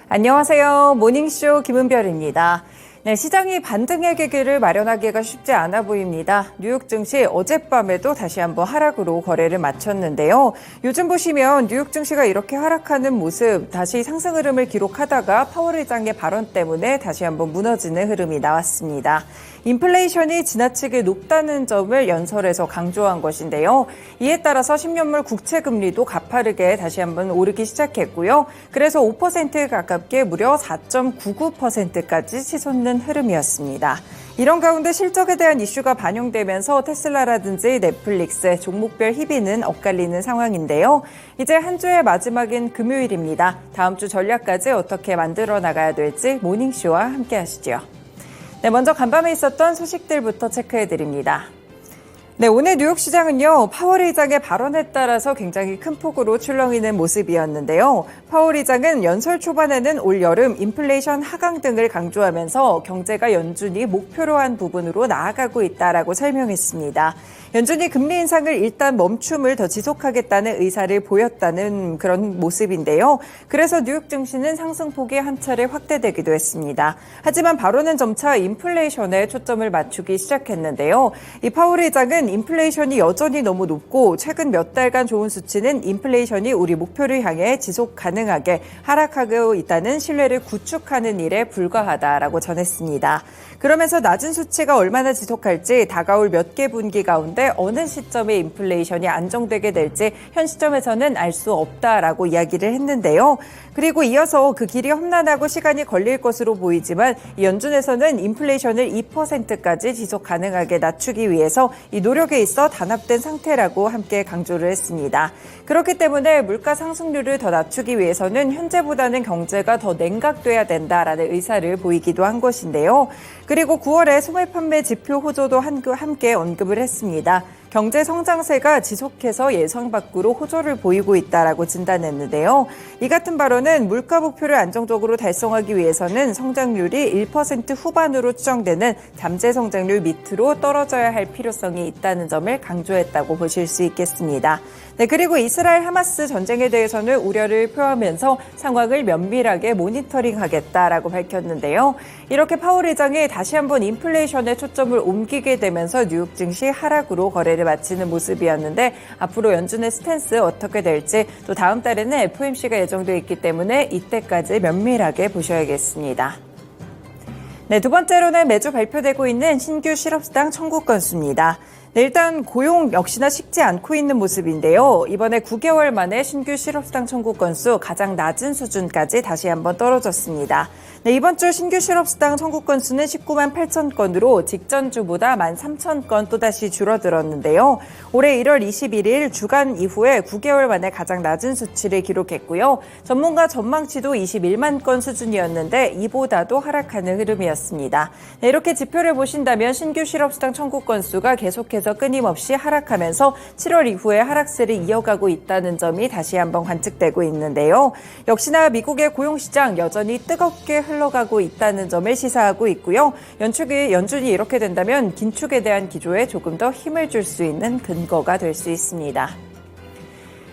안녕하세요. 모닝쇼 김은별입니다. 네, 시장이 반등의 계기를 마련하기가 쉽지 않아 보입니다. 뉴욕 증시 어젯밤에도 다시 한번 하락으로 거래를 마쳤는데요. 요즘 보시면 뉴욕 증시가 이렇게 하락하는 모습, 다시 상승 흐름을 기록하다가 파월 의장의 발언 때문에 다시 한번 무너지는 흐름이 나왔습니다. 인플레이션이 지나치게 높다는 점을 연설에서 강조한 것인데요. 이에 따라서 10년물 국채 금리도 가파르게 다시 한번 오르기 시작했고요. 그래서 5% 가깝게 무려 4.99%까지 치솟는 흐름이었습니다. 이런 가운데 실적에 대한 이슈가 반영되면서 테슬라라든지 넷플릭스, 종목별 희비는 엇갈리는 상황인데요. 이제 한 주의 마지막인 금요일입니다. 다음 주 전략까지 어떻게 만들어 나가야 될지 모닝쇼와 함께 하시죠. 네, 먼저 간밤에 있었던 소식들부터 체크해드립니다. 네, 오늘 뉴욕 시장은요, 파월 의장의 발언에 따라서 굉장히 큰 폭으로 출렁이는 모습이었는데요. 파월 의장은 연설 초반에는 올여름 인플레이션 하강 등을 강조하면서 경제가 연준이 목표로 한 부분으로 나아가고 있다라고 설명했습니다. 연준이 금리 인상을 일단 멈춤을 더 지속하겠다는 의사를 보였다는 그런 모습인데요. 그래서 뉴욕 증시는 상승폭이 한 차례 확대되기도 했습니다. 하지만 발언은 점차 인플레이션에 초점을 맞추기 시작했는데요. 이 파월 의장은 인플레이션이 여전히 너무 높고 최근 몇 달간 좋은 수치는 인플레이션이 우리 목표를 향해 지속 가능하게 하락하고 있다는 신뢰를 구축하는 일에 불과하다라고 전했습니다. 그러면서 낮은 수치가 얼마나 지속할지 다가올 몇 개 분기 가운데 어느 시점에 인플레이션이 안정되게 될지 현 시점에서는 알 수 없다라고 이야기를 했는데요. 그리고 이어서 그 길이 험난하고 시간이 걸릴 것으로 보이지만 연준에서는 인플레이션을 2%까지 지속 가능하게 낮추기 위해서 이 노력에 있어 단합된 상태라고 함께 강조를 했습니다. 그렇기 때문에 물가 상승률을 더 낮추기 위해서는 현재보다는 경제가 더 냉각돼야 된다라는 의사를 보이기도 한 것인데요. 그리고 9월에 소매 판매 지표 호조도 함께 언급을 했습니다. 경제 성장세가 지속해서 예상 밖으로 호조를 보이고 있다라고 진단했는데요. 이 같은 발언은 물가 목표를 안정적으로 달성하기 위해서는 성장률이 1% 후반으로 추정되는 잠재 성장률 밑으로 떨어져야 할 필요성이 있다는 점을 강조했다고 보실 수 있겠습니다. 네, 그리고 이스라엘 하마스 전쟁에 대해서는 우려를 표하면서 상황을 면밀하게 모니터링하겠다라고 밝혔는데요. 이렇게 파월 의장이 다시 한번 인플레이션에 초점을 옮기게 되면서 뉴욕 증시 하락으로 거래를 마치는 모습이었는데 앞으로 연준의 스탠스 어떻게 될지 또 다음 달에는 FOMC가 예정되어 있기 때문에 이때까지 면밀하게 보셔야겠습니다. 네, 두 번째로는 매주 발표되고 있는 신규 실업수당 청구 건수입니다. 네, 일단 고용 역시나 식지 않고 있는 모습인데요. 이번에 9개월 만에 신규 실업수당 청구 건수 가장 낮은 수준까지 다시 한번 떨어졌습니다. 네, 이번 주 신규 실업수당 청구 건수는 19만 8천 건으로 직전 주보다 13,000건 또다시 줄어들었는데요. 올해 1월 21일 주간 이후에 9개월 만에 가장 낮은 수치를 기록했고요. 전문가 전망치도 21만 건 수준이었는데 이보다도 하락하는 흐름이었습니다. 네, 이렇게 지표를 보신다면 신규 실업수당 청구 건수가 계속해서 끊임없이 하락하면서 7월 이후에 하락세를 이어가고 있다는 점이 다시 한번 관측되고 있는데요. 역시나 미국의 고용시장 여전히 뜨겁게 흘러가고 있다는 점을 시사하고 있고요. 연준이 이렇게 된다면 긴축에 대한 기조에 조금 더 힘을 줄 수 있는 근거가 될 수 있습니다.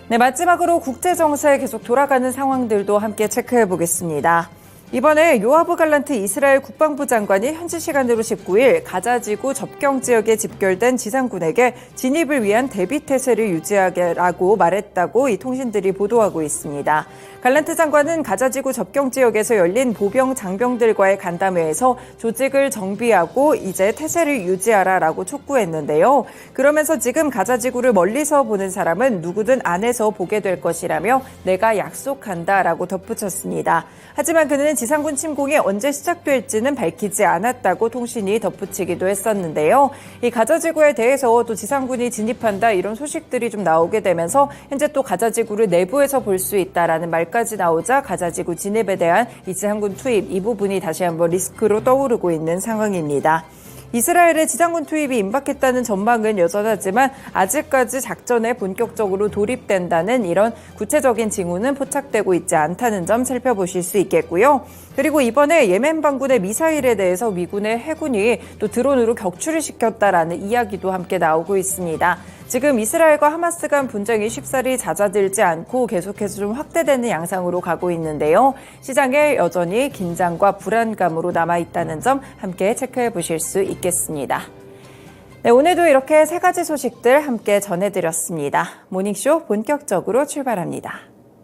네, 마지막으로 국제정세에 계속 돌아가는 상황들도 함께 체크해 보겠습니다. 이번에 요아브 갈란트 이스라엘 국방부 장관이 현지 시간으로 19일 가자지구 접경 지역에 집결된 지상군에게 진입을 위한 대비 태세를 유지하라고 말했다고 이 통신들이 보도하고 있습니다. 갈란트 장관은 가자지구 접경 지역에서 열린 보병 장병들과의 간담회에서 조직을 정비하고 이제 태세를 유지하라라고 촉구했는데요. 그러면서 지금 가자지구를 멀리서 보는 사람은 누구든 안에서 보게 될 것이라며 내가 약속한다라고 덧붙였습니다. 하지만 그는 지상군 침공이 언제 시작될지는 밝히지 않았다고 통신이 덧붙이기도 했었는데요. 이 가자지구에 대해서 또 지상군이 진입한다 이런 소식들이 좀 나오게 되면서 현재 또 가자지구를 내부에서 볼 수 있다라는 말까지 나오자 가자지구 진입에 대한 이 지상군 투입 이 부분이 다시 한번 리스크로 떠오르고 있는 상황입니다. 이스라엘의 지상군 투입이 임박했다는 전망은 여전하지만 아직까지 작전에 본격적으로 돌입된다는 이런 구체적인 징후는 포착되고 있지 않다는 점 살펴보실 수 있겠고요. 그리고 이번에 예멘 반군의 미사일에 대해서 미군의 해군이 또 드론으로 격추를 시켰다라는 이야기도 함께 나오고 있습니다. 지금 이스라엘과 하마스 간 분쟁이 쉽사리 잦아들지 않고 계속해서 좀 확대되는 양상으로 가고 있는데요. 시장에 여전히 긴장과 불안감으로 남아있다는 점 함께 체크해 보실 수 있겠습니다. 네, 오늘도 이렇게 세 가지 소식들 함께 전해드렸습니다. 모닝쇼 본격적으로 출발합니다.